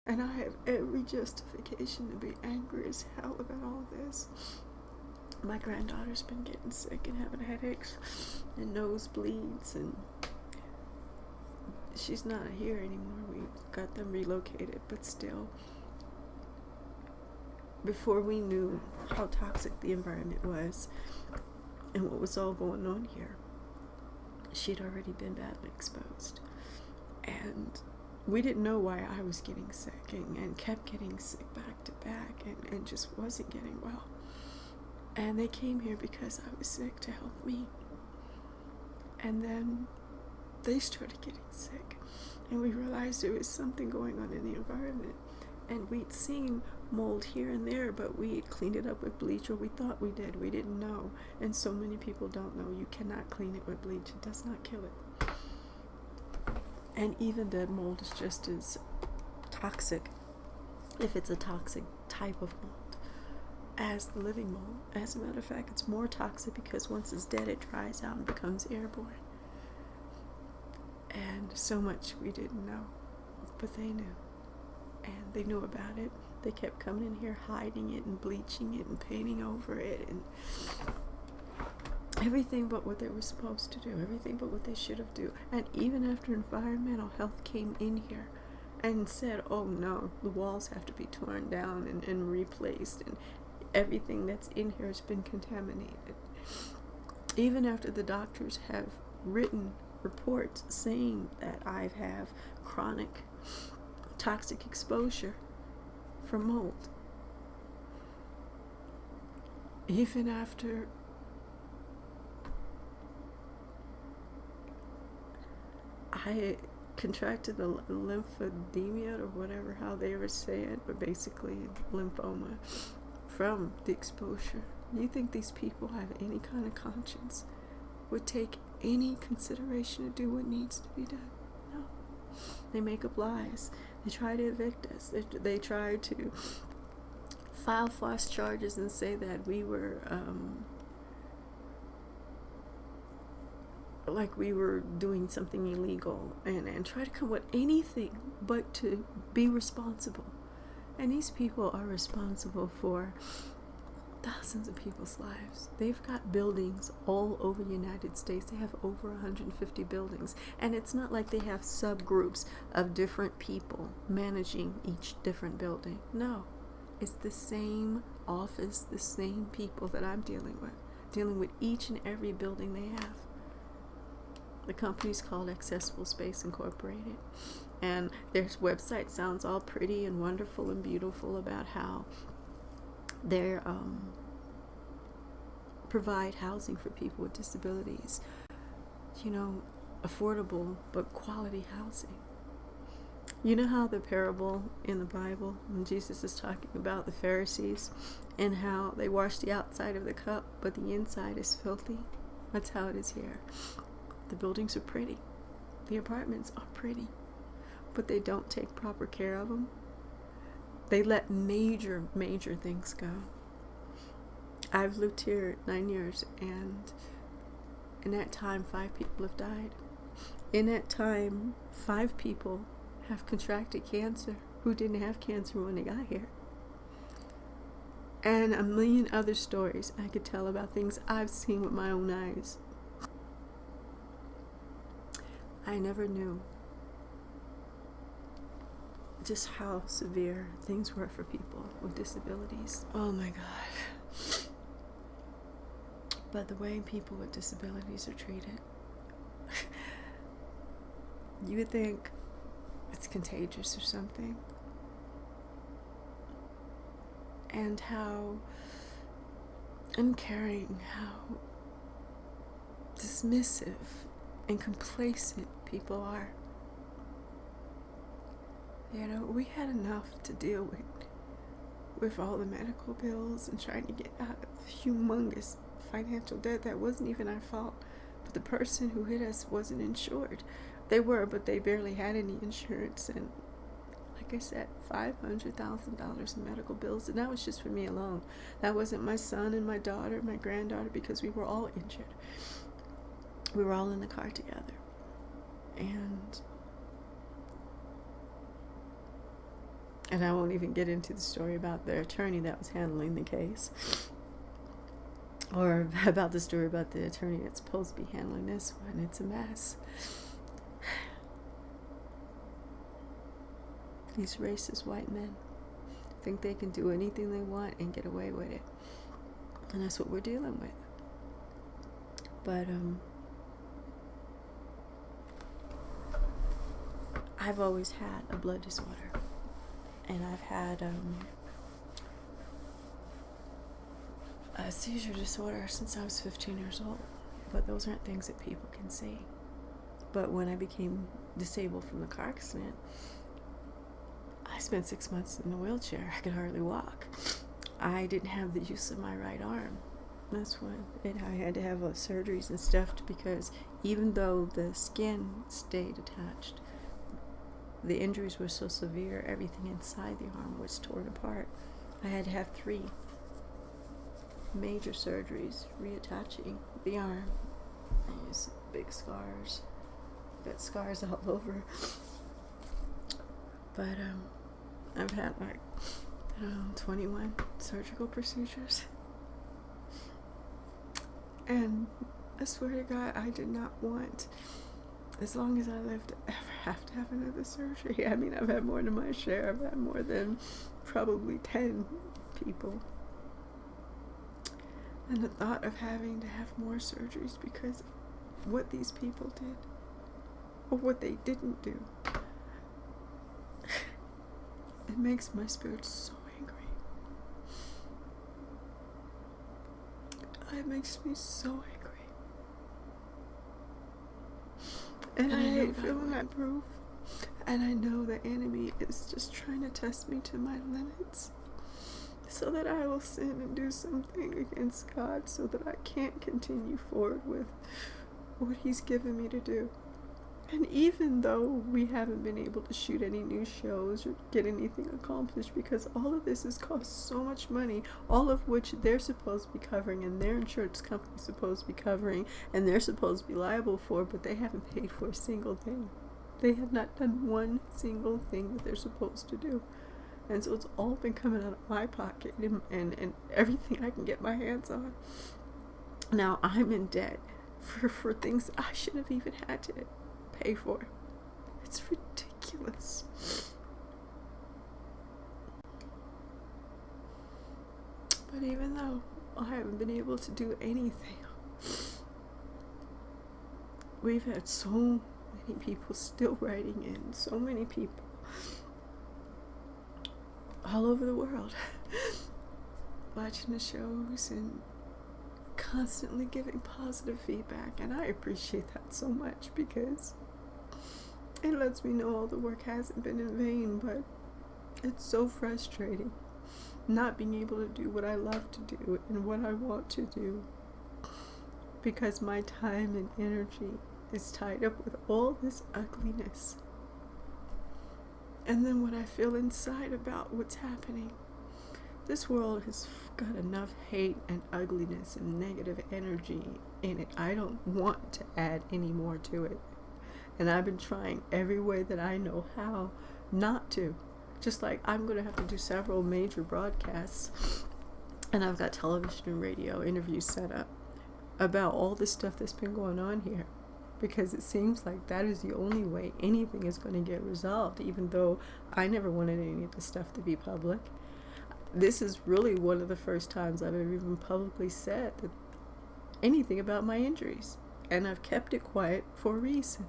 And I have every justification to be angry as hell about all this. My granddaughter's been getting sick and having headaches and nosebleeds, and she's not here anymore. We got them relocated, but still, before we knew how toxic the environment was and what was all going on here, she'd already been badly exposed. And we didn't know why I was getting sick and kept getting sick back to back and just wasn't getting well. And they came here because I was sick to help me. And then they started getting sick. And we realized there was something going on in the environment. And we'd seen mold here and there, but we had cleaned it up with bleach, or we thought we did. We didn't know. And so many people don't know. You cannot clean it with bleach. It does not kill it. And even dead mold is just as toxic, if it's a toxic type of mold, as the living mold. As a matter of fact, it's more toxic because once it's dead, it dries out and becomes airborne. And so much we didn't know, but they knew. And they knew about it. They kept coming in here, hiding it and bleaching it and painting over it and everything but what they were supposed to do, everything but what they should have done. And even after environmental health came in here and said, oh no, the walls have to be torn down and replaced, and everything that's in here has been contaminated. Even after the doctors have written reports saying that I have chronic toxic exposure from mold. Even after I contracted the lymphedema, or whatever, how they were saying, but basically lymphoma from the exposure. You think these people have any kind of conscience? Would take any consideration to do what needs to be done? No. They make up lies. They try to evict us. They try to file false charges and say that we were like we were doing something illegal, and try to come with anything but to be responsible. And these people are responsible for thousands of people's lives. They've got buildings all over the United States. They have over 150 buildings. And it's not like they have subgroups of different people managing each different building. No, it's the same office, the same people that I'm dealing with each and every building they have. The company's called Accessible Space Incorporated. And their website sounds all pretty and wonderful and beautiful about how they provide housing for people with disabilities. You know, affordable but quality housing. You know how the parable in the Bible, when Jesus is talking about the Pharisees and how they wash the outside of the cup but the inside is filthy? That's how it is here. The buildings are pretty. The apartments are pretty. But they don't take proper care of them. They let major things go. I've lived here 9 years, and in that time 5 people have died. In that time 5 people have contracted cancer who didn't have cancer when they got here. And a million other stories I could tell about things I've seen with my own eyes. I never knew just how severe things were for people with disabilities. Oh my God. But the way people with disabilities are treated, you would think it's contagious or something. And how uncaring, how dismissive and complacent people are. You know, we had enough to deal with all the medical bills and trying to get out of humongous financial debt that wasn't even our fault. But the person who hit us wasn't insured. They were, but they barely had any insurance. And like I said, $500,000 in medical bills. And that was just for me alone. That wasn't my son and my daughter, my granddaughter, because we were all injured. We were all in the car together. And And I won't even get into the story about the attorney that was handling the case, or about the story about the attorney that's supposed to be handling this one. It's a mess. These racist white men think they can do anything they want and get away with it. And that's what we're dealing with. But I've always had a blood disorder. And I've had a seizure disorder since I was 15 years old. But those aren't things that people can see. But when I became disabled from the car accident, I spent 6 months in a wheelchair. I could hardly walk. I didn't have the use of my right arm. That's when I had to have surgeries and stuff, because even though the skin stayed attached, the injuries were so severe, everything inside the arm was torn apart. I had to have 3 major surgeries reattaching the arm. I used big scars. Got scars all over. But I've had 21 surgical procedures. And I swear to God, I did not want, as long as I lived, to ever have to have another surgery. I mean, I've had more than my share. I've had more than probably 10 people. And the thought of having to have more surgeries because of what these people did, or what they didn't do, it makes my spirit so angry. It makes me so angry. And I hate feeling that proof. And I know the enemy is just trying to test me to my limits, so that I will sin and do something against God, so that I can't continue forward with what He's given me to do. And even though we haven't been able to shoot any new shows or get anything accomplished, because all of this has cost so much money, all of which they're supposed to be covering and their insurance company's supposed to be covering and they're supposed to be liable for, but they haven't paid for a single thing. They have not done one single thing that they're supposed to do. And so it's all been coming out of my pocket and everything I can get my hands on. Now I'm in debt for things I shouldn't have even had to pay for. It's ridiculous. But even though I haven't been able to do anything, we've had so many people still writing in, so many people all over the world watching the shows and constantly giving positive feedback, and I appreciate that so much, because it lets me know all the work hasn't been in vain. But it's so frustrating not being able to do what I love to do and what I want to do, because my time and energy is tied up with all this ugliness. And then what I feel inside about what's happening. This world has got enough hate and ugliness and negative energy in it. I don't want to add any more to it. And I've been trying every way that I know how not to. Just like I'm going to have to do several major broadcasts, and I've got television and radio interviews set up about all this stuff that's been going on here. Because it seems like that is the only way anything is going to get resolved, even though I never wanted any of this stuff to be public. This is really one of the first times I've ever even publicly said anything about my injuries. And I've kept it quiet for a reason.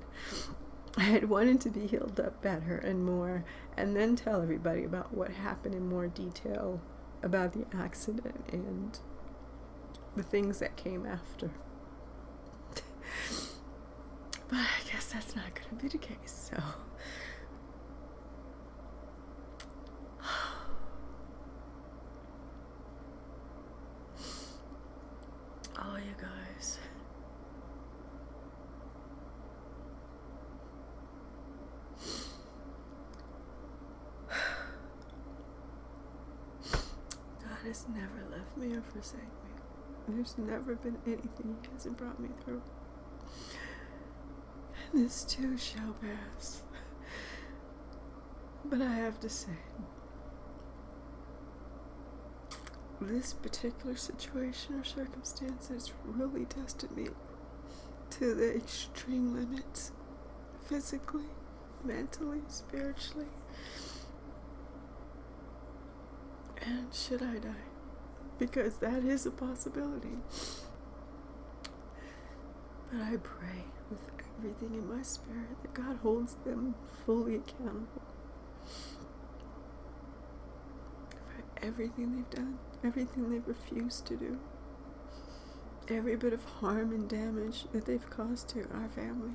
I had wanted to be healed up better and more, and then tell everybody about what happened in more detail about the accident and the things that came after. But I guess that's not going to be the case, so. Oh, you guys. God has never left me or forsaken me. There's never been anything He hasn't brought me through. This too shall pass. But I have to say, this particular situation or circumstance has really tested me to the extreme limits, physically, mentally, spiritually. And should I die? Because that is a possibility. But I pray with everything in my spirit that God holds them fully accountable for everything they've done, everything they've refused to do, every bit of harm and damage that they've caused to our family,